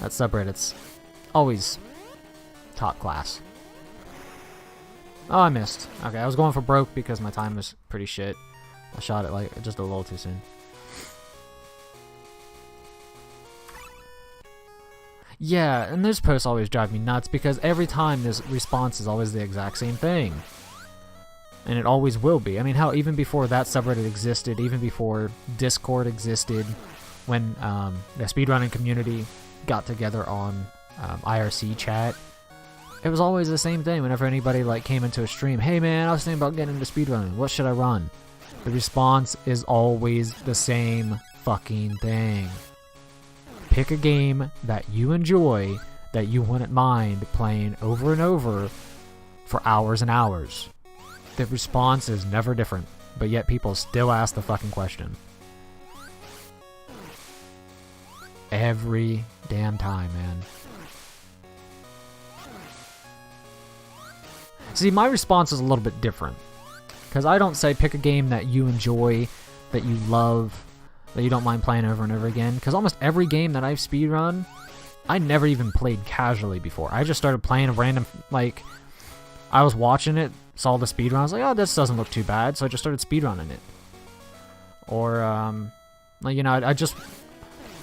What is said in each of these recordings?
That subreddit's always top class. Oh, I missed. Okay, I was going for broke because my time was pretty shit. I shot it like just a little too soon. Yeah, and those posts always drive me nuts because every time this response is always the exact same thing. And it always will be. I mean, how even before that subreddit existed, even before Discord existed, when the speedrunning community got together on IRC chat, it was always the same thing. Whenever anybody like came into a stream, hey man, I was thinking about getting into speedrunning. What should I run? The response is always the same fucking thing. Pick a game that you enjoy, that you wouldn't mind playing over and over for hours and hours. The response is never different, but yet people still ask the fucking question. Every damn time, man. See, my response is a little bit different. Because I don't say pick a game that you enjoy, that you love, that you don't mind playing over and over again. Because almost every game that I've speedrun, I never even played casually before. I just started playing a random, like, I was watching it, saw the speedrun, I was like, oh, this doesn't look too bad, so I just started speedrunning it. Or, like, you know, I just,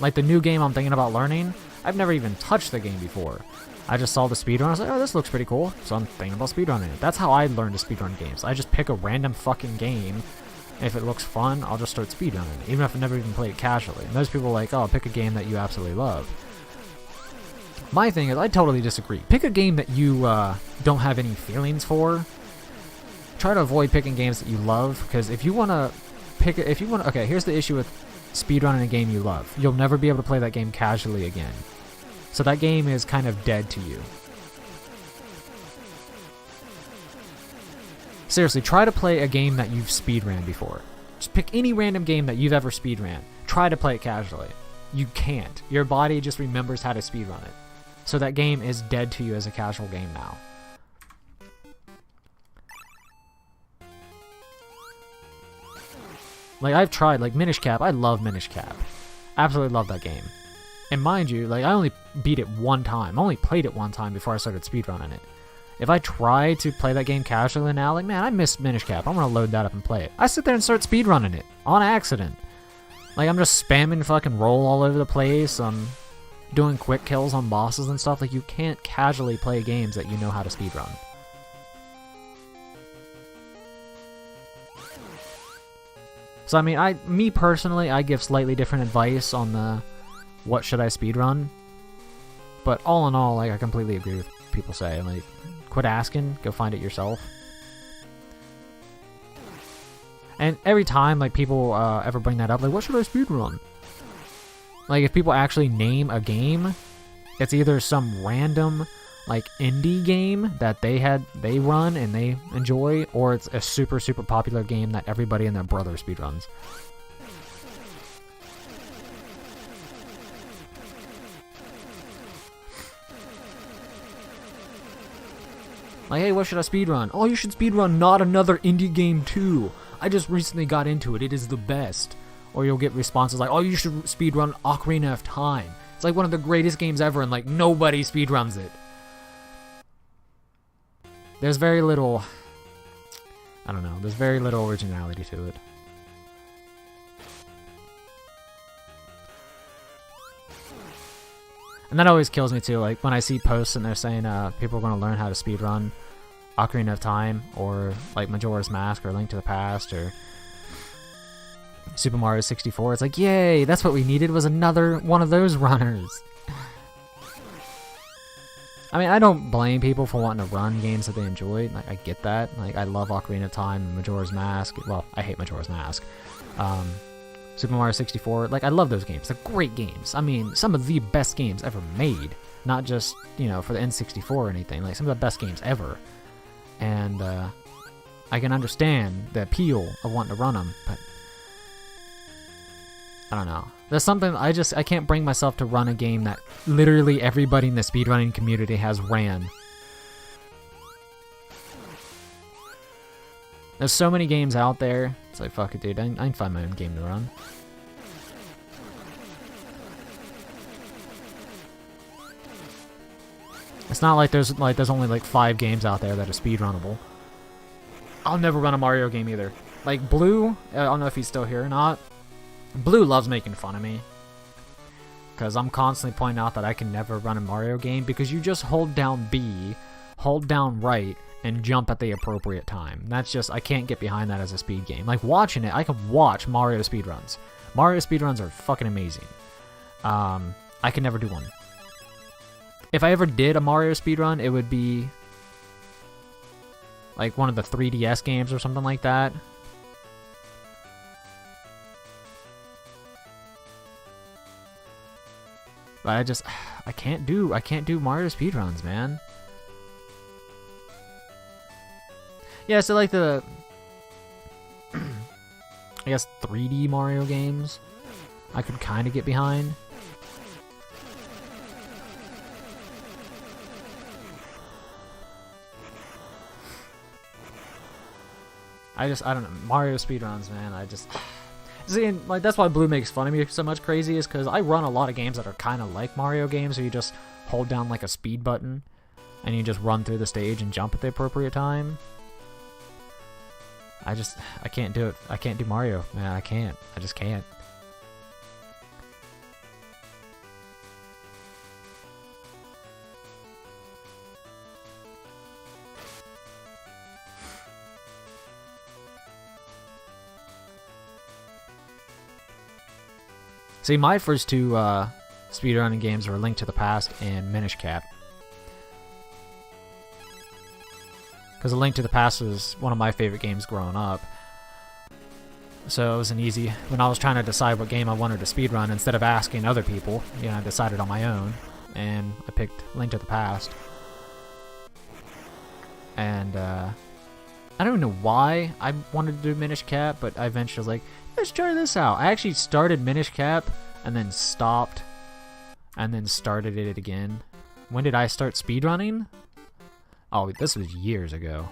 like the new game I'm thinking about learning, I've never even touched the game before. I just saw the speedrun, I was like, oh, this looks pretty cool, so I'm thinking about speedrunning it. That's how I learn to speedrun games. I just pick a random fucking game, and if it looks fun, I'll just start speedrunning it, even if I've never even played it casually. And those people are like, oh, pick a game that you absolutely love. My thing is, I totally disagree. Pick a game that you don't have any feelings for. Try to avoid picking games that you love, because if you want to pick it, okay, here's the issue with speedrunning a game you love. You'll never be able to play that game casually again. So that game is kind of dead to you. Seriously, try to play a game that you've speedran before. Just pick any random game that you've ever speedran. Try to play it casually. You can't. Your body just remembers how to speedrun it. So that game is dead to you as a casual game now. Like, I've tried, like, Minish Cap. I love Minish Cap. Absolutely love that game. And mind you, like, I only beat it one time. I only played it one time before I started speedrunning it. If I try to play that game casually now, like, man, I miss Minish Cap. I'm gonna load that up and play it. I sit there and start speedrunning it. On accident. Like, I'm just spamming fucking roll all over the place. I'm doing quick kills on bosses and stuff. Like, you can't casually play games that you know how to speedrun. So, I mean, me personally, I give slightly different advice on the what should I speedrun. But all in all, like, I completely agree with what people say. Like, quit asking, go find it yourself. And every time, like, people ever bring that up, like, what should I speedrun? Like, if people actually name a game, it's either some random, like, indie game that they run and they enjoy, or it's a super, super popular game that everybody and their brother speedruns. Like, hey, what should I speedrun? Oh, you should speedrun Not Another Indie Game 2. I just recently got into it. It is the best. Or you'll get responses like, oh, you should speedrun Ocarina of Time. It's like one of the greatest games ever, and like nobody speedruns it. There's very little, I don't know, there's very little originality to it. And that always kills me too, like when I see posts and they're saying people are going to learn how to speedrun Ocarina of Time, or like Majora's Mask, or Link to the Past, or Super Mario 64. It's like, yay, that's what we needed, was another one of those runners. I mean, I don't blame people for wanting to run games that they enjoy. Like, I get that. Like, I love Ocarina of Time and Majora's Mask. Well, I hate Majora's Mask. Super Mario 64. Like, I love those games. They're great games. I mean, some of the best games ever made. Not just, you know, for the N64 or anything. Like, some of the best games ever. And, I can understand the appeal of wanting to run them, but I don't know. There's something, I can't bring myself to run a game that literally everybody in the speedrunning community has ran. There's so many games out there. It's like, fuck it, dude. I can find my own game to run. It's not like there's only like 5 games out there that are speedrunnable. I'll never run a Mario game either. Like Blue, I don't know if he's still here or not. Blue loves making fun of me. Because I'm constantly pointing out that I can never run a Mario game because you just hold down B, hold down right, and jump at the appropriate time. That's just, I can't get behind that as a speed game. Like watching it, I can watch Mario speedruns. Mario speedruns are fucking amazing. I can never do one. If I ever did a Mario speedrun, it would be like one of the 3DS games or something like that. But I can't do Mario speedruns, man. Yeah, so like the I guess 3D Mario games I could kind of get behind. I don't know, Mario speedruns, man. See, and, like, that's why Blue makes fun of me so much crazy, is because I run a lot of games that are kind of like Mario games, where you just hold down like a speed button and you just run through the stage and jump at the appropriate time. I can't do it. I can't do Mario, man. I can't. I just can't. See, my first 2 speedrunning games were Link to the Past and Minish Cap. Because A Link to the Past was one of my favorite games growing up. So it was an easy... When I was trying to decide what game I wanted to speedrun, instead of asking other people, you know, I decided on my own. And I picked Link to the Past. And, I don't even know why I wanted to do Minish Cap, but I eventually was like, let's try this out. I actually started Minish Cap and then stopped and then started it again. When did I start speedrunning? Oh, this was years ago.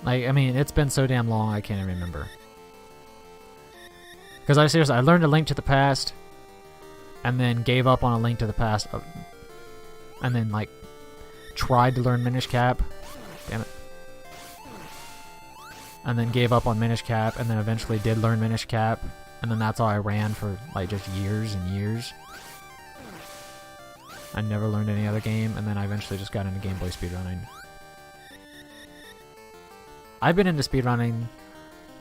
Like, I mean, it's been so damn long I can't even remember. Because I learned A Link to the Past, and then gave up on A Link to the Past, and then, like, tried to learn Minish Cap. Damn it. And then gave up on Minish Cap, and then eventually did learn Minish Cap, and then that's all I ran for, like, just years and years. I never learned any other game, and then I eventually just got into Game Boy speedrunning. I've been into speedrunning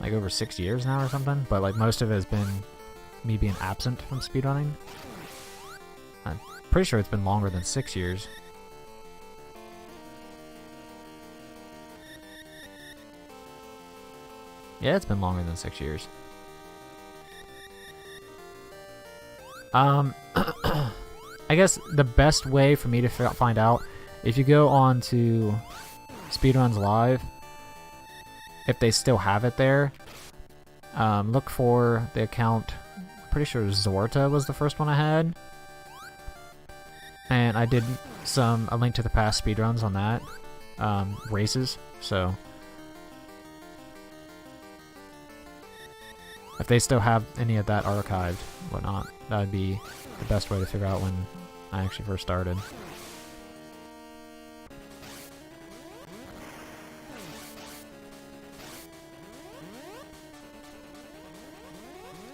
like over 6 years now or something, but like most of it has been me being absent from speedrunning. I'm pretty sure it's been longer than 6 years. Yeah, it's been longer than 6 years. I guess the best way for me to find out, if you go on to Speedruns Live, if they still have it there, look for the account. I'm pretty sure Zorta was the first one I had. And I did some A Link to the Past speedruns on that. Races, so... If they still have any of that archived, whatnot, that would be the best way to figure out when I actually first started.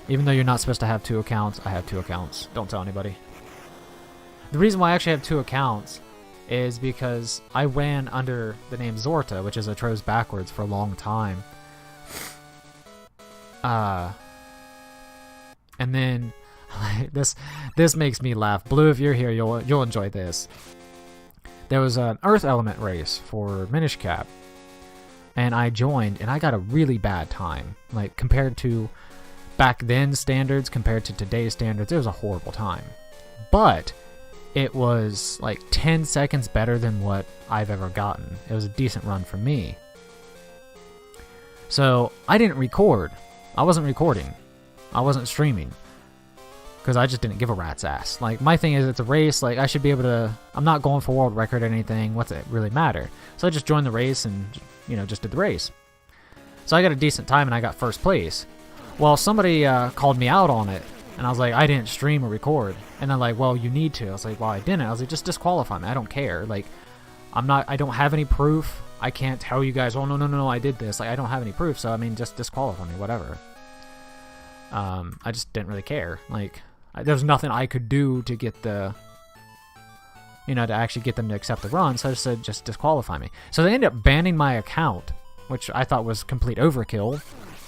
Even though you're not supposed to have 2 accounts, I have 2 accounts. Don't tell anybody. The reason why I actually have 2 accounts is because I ran under the name Zorta, which is a Tro's backwards, for a long time. And then this makes me laugh. Blue, if you're here, you'll enjoy this. There was an Earth Element race for Minish Cap, and I joined, and I got a really bad time. Like, compared to back then standards, compared to today's standards, it was a horrible time. But it was like 10 seconds better than what I've ever gotten. It was a decent run for me. So I didn't record. I wasn't recording. I wasn't streaming. because I just didn't give a rat's ass. Like, my thing is, it's a race. Like, I should be able to. I'm not going for world record or anything. What's it really matter? So I just joined the race and, you know, just did the race. So I got a decent time and I got first place. Well, somebody called me out on it, and I was like, I didn't stream or record. And they're like, well, you need to. I was like, well, I didn't. I was like, just disqualify me. I don't care. Like, I don't have any proof. I can't tell you guys, oh, no, I did this. Like, I don't have any proof, so, I mean, just disqualify me, whatever. I just didn't really care. Like, there was nothing I could do to get the, you know, to actually get them to accept the run, so I just said, just disqualify me. So they ended up banning my account, which I thought was complete overkill,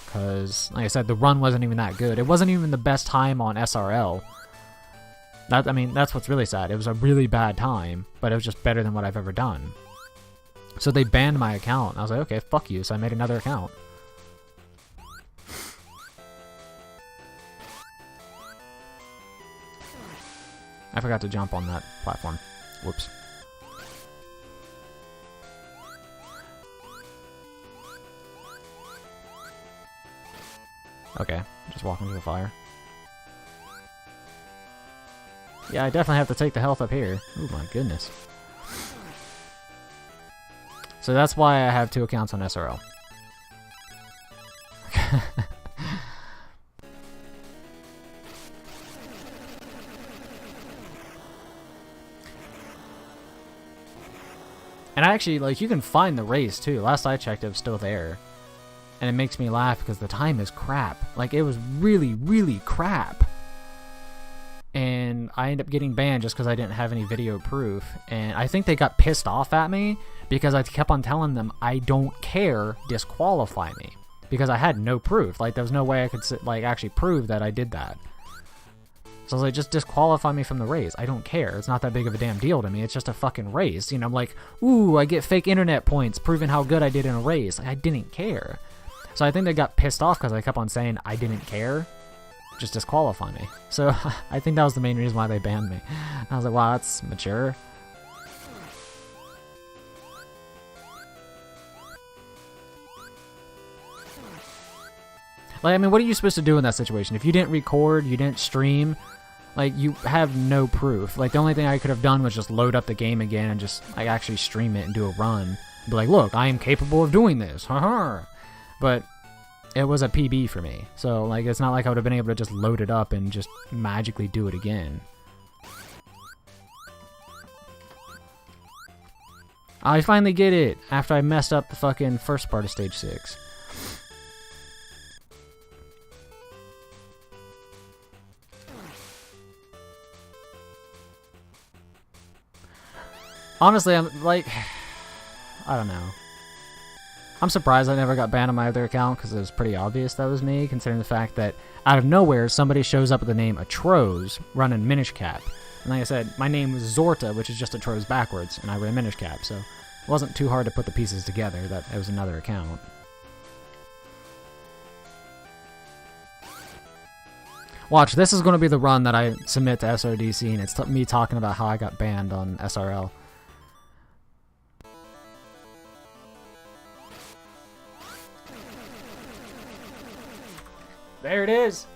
because, like I said, the run wasn't even that good. It wasn't even the best time on SRL. I mean, that's what's really sad. It was a really bad time, but it was just better than what I've ever done. So they banned my account. I was like, okay, fuck you. So I made another account. I forgot to jump on that platform. Whoops. Okay, just walk into the fire. Yeah, I definitely have to take the health up here. Oh my goodness. So that's why I have 2 accounts on SRL. And actually, like, you can find the race too. Last I checked, it was still there. And it makes me laugh because the time is crap. Like, it was really, really crap. And I ended up getting banned just because I didn't have any video proof. And I think they got pissed off at me because I kept on telling them, I don't care, disqualify me. Because I had no proof. Like, there was no way I could, like, actually prove that I did that. So I was like, just disqualify me from the race. I don't care. It's not that big of a damn deal to me. It's just a fucking race. You know, I'm like, ooh, I get fake internet points proving how good I did in a race. Like, I didn't care. So I think they got pissed off because I kept on saying I didn't care. Just disqualify me. So I think that was the main reason why they banned me. I was like, wow, that's mature. Like, I mean, what are you supposed to do in that situation? If you didn't record, you didn't stream, like, you have no proof. Like, the only thing I could have done was just load up the game again and just, like, actually stream it and do a run. Be like, look, I am capable of doing this. Haha. But it was a PB for me. So, like, it's not like I would have been able to just load it up and just magically do it again. I finally get it after I messed up the fucking first part of Stage 6. Honestly, I'm like, I don't know. I'm surprised I never got banned on my other account because it was pretty obvious that was me, considering the fact that out of nowhere somebody shows up with the name Atroz running Minish Cap. And like I said, my name was Zorta, which is just Atroz backwards, and I ran Minish Cap, so it wasn't too hard to put the pieces together that it was another account. Watch, this is going to be the run that I submit to SRDC, and it's me talking about how I got banned on SRL. There it is.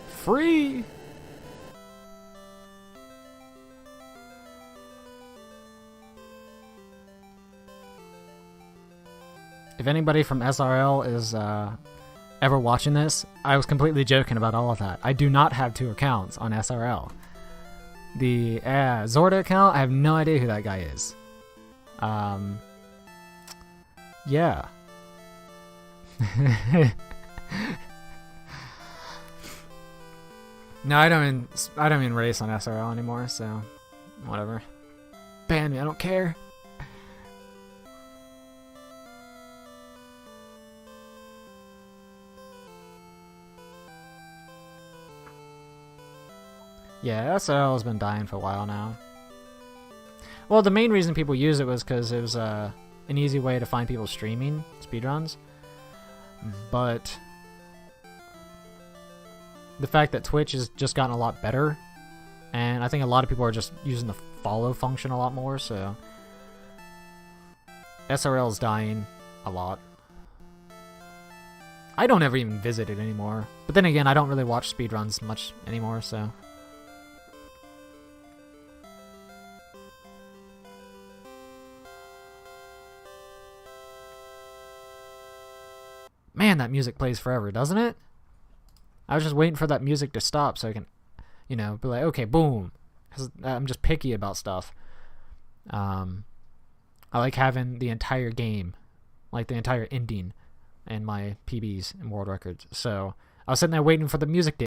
Free. If anybody from SRL is ever watching this, I was completely joking about all of that. I do not have 2 accounts on SRL. The Zorda account, I have no idea who that guy is. Yeah. No, I don't even race on SRL anymore, so whatever. Ban me, I don't care. Yeah, SRL has been dying for a while now. Well, the main reason people use it was because it was an easy way to find people streaming speedruns. But the fact that Twitch has just gotten a lot better, and I think a lot of people are just using the follow function a lot more, so SRL is dying a lot. I don't ever even visit it anymore, but then again, I don't really watch speedruns much anymore, so. Man, that music plays forever, doesn't it? I was just waiting for that music to stop so I can, you know, be like, okay, boom. Because I'm just picky about stuff. I like having the entire game, like the entire ending in my PBs and world records. So I was sitting there waiting for the music to